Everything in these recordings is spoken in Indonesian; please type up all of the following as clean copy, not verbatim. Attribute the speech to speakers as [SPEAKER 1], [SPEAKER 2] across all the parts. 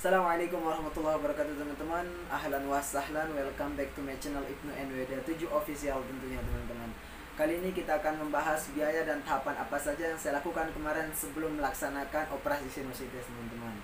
[SPEAKER 1] Assalamualaikum warahmatullahi wabarakatuh teman-teman. Ahlan wa sahlan, welcome back to my channel Ibnu NWD 7 Official tentunya teman-teman. Kali ini kita akan membahas biaya dan tahapan apa saja yang saya lakukan kemarin sebelum melaksanakan operasi sinusitis teman-teman.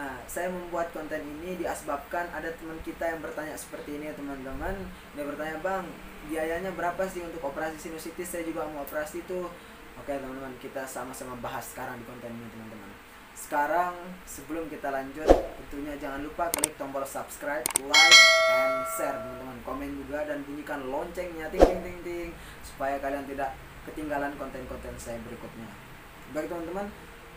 [SPEAKER 1] Nah, saya membuat konten ini diasbabkan ada teman kita yang bertanya seperti ini teman-teman. Dia bertanya, "Bang, biayanya berapa sih untuk operasi sinusitis? Saya juga mau operasi tuh." Oke teman-teman, kita sama-sama bahas sekarang di konten ini teman-teman. Sekarang sebelum kita lanjut, tentunya jangan lupa klik tombol subscribe, like, and share teman-teman. Komen juga dan bunyikan loncengnya ting ting ting ting supaya kalian tidak ketinggalan konten-konten saya berikutnya. Baik teman-teman,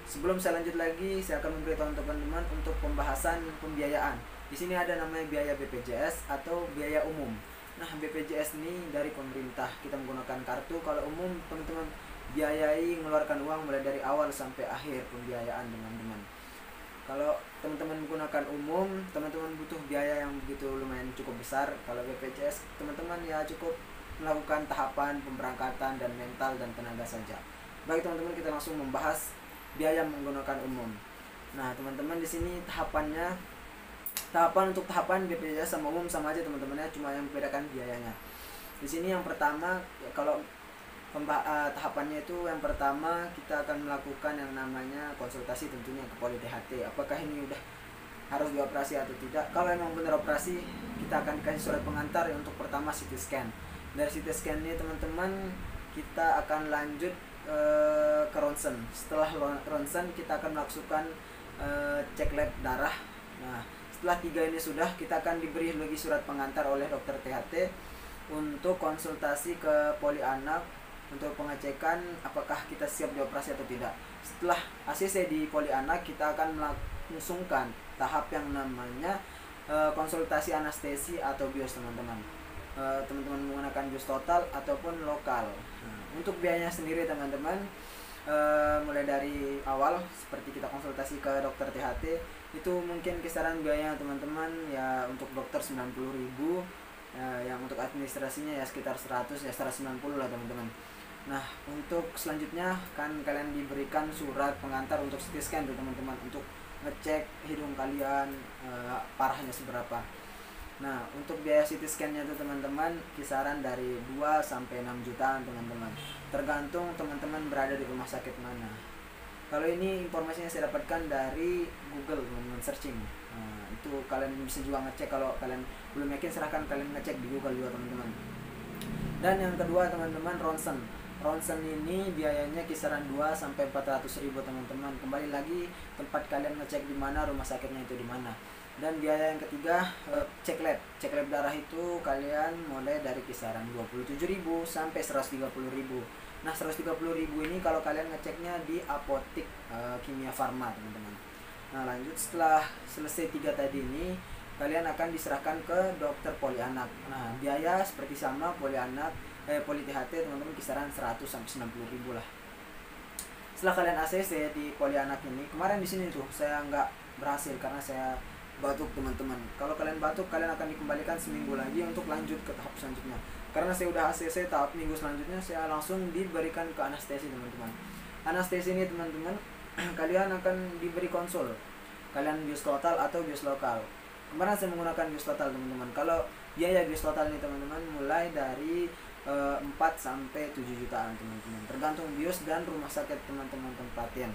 [SPEAKER 1] sebelum saya lanjut lagi, saya akan memberitahu teman-teman untuk pembahasan pembiayaan. Di sini ada namanya biaya BPJS atau biaya umum. Nah, BPJS ini dari pemerintah, kita menggunakan kartu. Kalau umum teman-teman biayai mengeluarkan uang mulai dari awal sampai akhir pembiayaan teman-teman. Kalau teman-teman menggunakan umum, teman-teman butuh biaya yang begitu lumayan cukup besar. Kalau BPJS teman-teman ya cukup melakukan tahapan pemberangkatan dan mental dan tenaga saja. Baik teman-teman, kita langsung membahas biaya menggunakan umum. Nah teman-teman, di sini tahapan untuk tahapan BPJS sama umum sama aja teman-teman ya, cuma yang membedakan biayanya. Di sini yang pertama, kalau tahapannya itu yang pertama kita akan melakukan yang namanya konsultasi tentunya ke Poli THT. Apakah ini udah harus dioperasi atau tidak? Kalau memang benar operasi, kita akan dikasih surat pengantar untuk pertama CT scan. Dari CT scan ini teman-teman kita akan lanjut ke ronsen. Setelah ronsen kita akan melakukan cek lab darah. Nah setelah 3 ini sudah, kita akan diberi lagi surat pengantar oleh dokter THT untuk konsultasi ke poli anak untuk pengecekan apakah kita siap dioperasi atau tidak. Setelah ACC di poli anak, kita akan melangsungkan tahap yang namanya konsultasi anestesi atau bios teman-teman. Teman-teman menggunakan bios total ataupun lokal. Untuk biayanya sendiri teman-teman, mulai dari awal seperti kita konsultasi ke dokter THT, itu mungkin kisaran biayanya teman-teman ya untuk dokter 90.000, yang untuk administrasinya ya sekitar 100 ya 190 lah teman-teman. Nah untuk selanjutnya kan kalian diberikan surat pengantar untuk CT scan tuh teman-teman, untuk ngecek hidung kalian parahnya seberapa. Nah untuk biaya CT scan-nya tuh teman-teman kisaran dari 2 sampai 6 jutaan teman-teman, tergantung teman-teman berada di rumah sakit mana. Kalau ini informasinya saya dapatkan dari Google teman-teman, searching. Nah, itu kalian bisa juga ngecek. Kalau kalian belum yakin, silahkan kalian ngecek di Google juga teman-teman. Dan yang kedua teman-teman, ronsen. Ronsen ini biayanya kisaran 2 sampai 400.000 teman-teman. Kembali lagi tempat kalian ngecek di mana, rumah sakitnya itu di mana. Dan biaya yang ketiga, cek lab. Cek lab darah itu kalian mulai dari kisaran 27.000 sampai 130.000. Nah 130.000 ini kalau kalian ngeceknya di apotik Kimia Farma teman-teman. Nah lanjut, setelah selesai 3 tadi ini, kalian akan diserahkan ke dokter poli anak. Nah biaya seperti sama poli anak, poli THT teman-teman, kisaran 100 sampai 90.000 lah. Setelah kalian ACC di poli anak ini, kemarin di sini tuh saya nggak berhasil karena saya batuk teman-teman. Kalau kalian batuk, kalian akan dikembalikan seminggu lagi untuk lanjut ke tahap selanjutnya. Karena saya udah ACC tahap minggu selanjutnya, saya langsung diberikan ke anestesi teman-teman. Anestesi ini teman-teman kalian akan diberi konsul, kalian bios total atau bios lokal. Kemarin saya menggunakan bios total teman-teman. Kalau biaya bios total ini teman-teman mulai dari 4 sampai 7 jutaan teman-teman, tergantung bios dan rumah sakit teman-teman tempatin.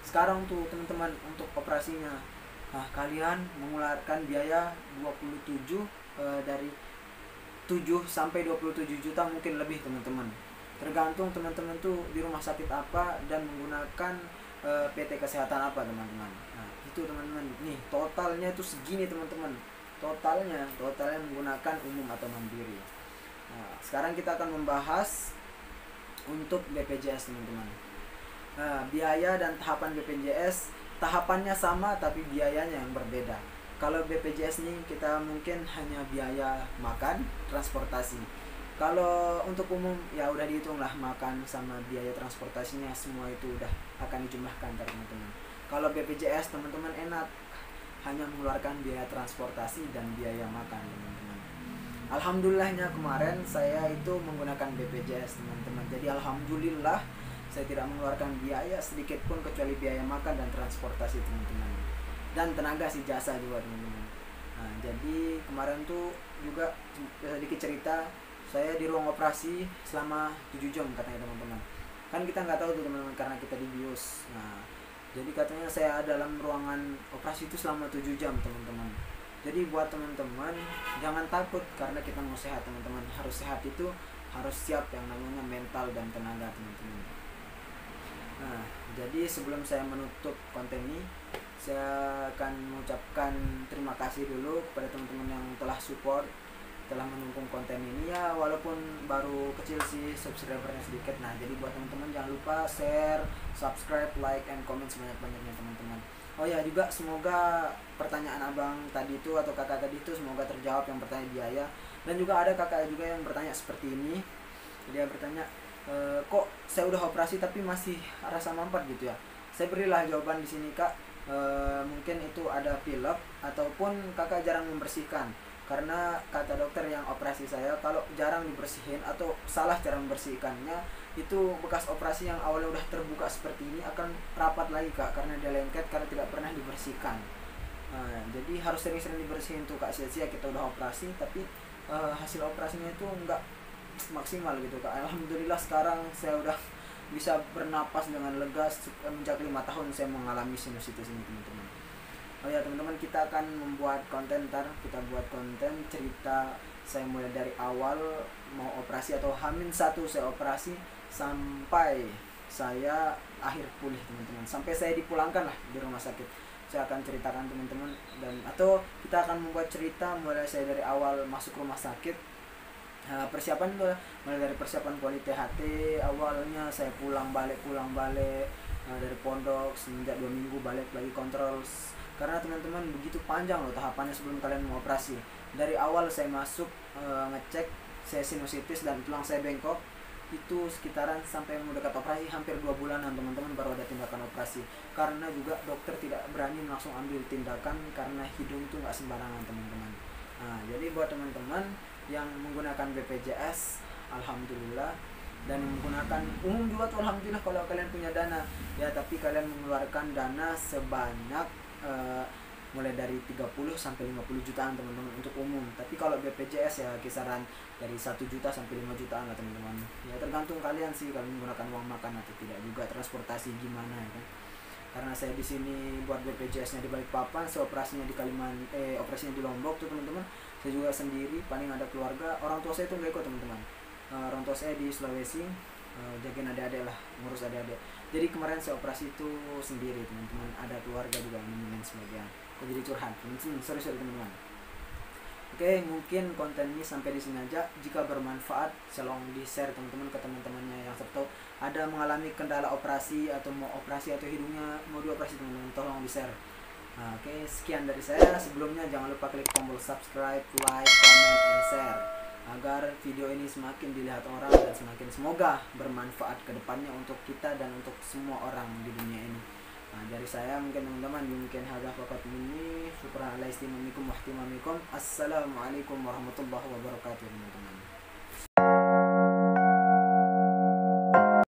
[SPEAKER 1] Sekarang tuh teman-teman untuk operasinya, kalian mengeluarkan biaya 27 dari 7 sampai 27 juta mungkin lebih teman-teman. Tergantung teman-teman tuh di rumah sakit apa dan menggunakan PT kesehatan apa teman-teman. Nah, itu teman-teman. Nih, totalnya itu segini teman-teman. Totalnya menggunakan umum atau mandiri. Nah, sekarang kita akan membahas untuk BPJS teman-teman. Nah, biaya dan tahapan BPJS tahapannya sama tapi biayanya yang berbeda. Kalau BPJS nih kita mungkin hanya biaya makan, transportasi. Kalau untuk umum ya udah dihitung lah, makan sama biaya transportasinya semua itu udah akan dijumlahkan teman-teman. Kalau BPJS teman-teman enak, hanya mengeluarkan biaya transportasi dan biaya makan teman-teman. Alhamdulillahnya kemarin saya itu menggunakan BPJS teman-teman. Jadi alhamdulillah saya tidak mengeluarkan biaya sedikit pun kecuali biaya makan dan transportasi teman-teman. dan tenaga sih, jasa juga teman-teman. Nah, jadi kemarin tuh juga sedikit cerita, saya di ruang operasi selama 7 jam katanya teman-teman. Kan kita nggak tahu tuh teman-teman karena kita di bios. Nah, jadi katanya saya dalam ruangan operasi itu selama 7 jam teman-teman. Jadi buat teman-teman jangan takut karena kita mau sehat teman-teman. Harus sehat itu harus siap yang namanya mental dan tenaga teman-teman. Nah, jadi sebelum saya menutup konten ini, saya akan mengucapkan terima kasih dulu kepada teman-teman yang telah support, telah mendukung konten ini ya, walaupun baru kecil sih subscribernya sedikit. Nah, jadi buat teman-teman jangan lupa share, subscribe, like, and comment sebanyak-banyaknya teman-teman. Oh ya, juga semoga pertanyaan abang tadi itu atau kakak tadi itu semoga terjawab yang bertanya biaya. Dan juga ada kakak juga yang bertanya seperti ini. Dia bertanya, kok saya udah operasi tapi masih rasa mampet gitu ya. Saya berilah jawaban di sini kak. Mungkin itu ada pilek ataupun kakak jarang membersihkan. Karena kata dokter yang operasi saya, kalau jarang dibersihin atau salah cara membersihkannya, itu bekas operasi yang awalnya udah terbuka seperti ini akan rapat lagi kak, karena dia lengket karena tidak pernah dibersihkan. Nah, jadi harus sering-sering dibersihin tuh kak. Sia-sia kita udah operasi tapi hasil operasinya itu enggak maksimal gitu kak. Alhamdulillah sekarang saya udah bisa bernapas dengan lega sejak 5 tahun saya mengalami sinusitis ini teman-teman. Oh ya teman-teman, kita akan membuat konten, kita buat konten cerita saya mulai dari awal mau operasi atau H-1 saya operasi sampai saya akhir pulih teman-teman, sampai saya dipulangkan lah di rumah sakit. Saya akan ceritakan teman-teman, dan atau kita akan membuat cerita mulai saya dari awal masuk rumah sakit. Persiapan itu mulai dari persiapan poli THT, awalnya saya pulang balik dari pondok semenjak 2 minggu balik lagi kontrol. Karena teman-teman begitu panjang loh tahapannya sebelum kalian mau operasi. Dari awal saya masuk ngecek saya sinusitis dan tulang saya bengkok, itu sekitaran sampai mau dekat operasi hampir 2 bulanan teman-teman baru ada tindakan operasi. Karena juga dokter tidak berani langsung ambil tindakan karena hidung itu nggak sembarangan teman-teman. Nah, jadi buat teman-teman yang menggunakan BPJS, alhamdulillah, dan yang menggunakan umum juga tuh alhamdulillah kalau kalian punya dana ya, tapi kalian mengeluarkan dana sebanyak mulai dari 30 sampai 50 jutaan teman-teman untuk umum. Tapi kalau BPJS ya kisaran dari 1 juta sampai 5 jutaan lah teman-teman. Ya tergantung kalian sih kalau menggunakan uang makan atau tidak, juga transportasi gimana ya kan. Karena saya di sini buat BPJS-nya di Balikpapan, saya operasinya di operasinya di Lombok tuh teman-teman. Saya juga sendiri, paling ada keluarga. Orang tua saya itu nggak ikut teman-teman. Orang tua saya di Sulawesi, jagain adik-adik lah, ngurus adik-adik. Jadi kemarin saya operasi itu sendiri teman-teman, ada keluarga juga yang nemenin sebagian. Kok jadi curhat teman-teman, sorry teman-teman. Oke, mungkin konten ini sampai di sini aja. Jika bermanfaat, tolong di share teman-teman ke teman-temannya yang tahu ada mengalami kendala operasi atau mau operasi atau hidungnya mau dioperasi teman-teman, tolong di share. Nah, oke, sekian dari saya. Sebelumnya jangan lupa klik tombol subscribe, like, comment, and share agar video ini semakin dilihat orang dan semakin semoga bermanfaat ke depannya untuk kita dan untuk semua orang di dunia ini. Nah, dari saya mungkin teman-teman, mungkin hadza faqat minni, syukran ala istimamikum wa ihtimamikum. Assalamualaikum warahmatullahi wabarakatuh teman-teman.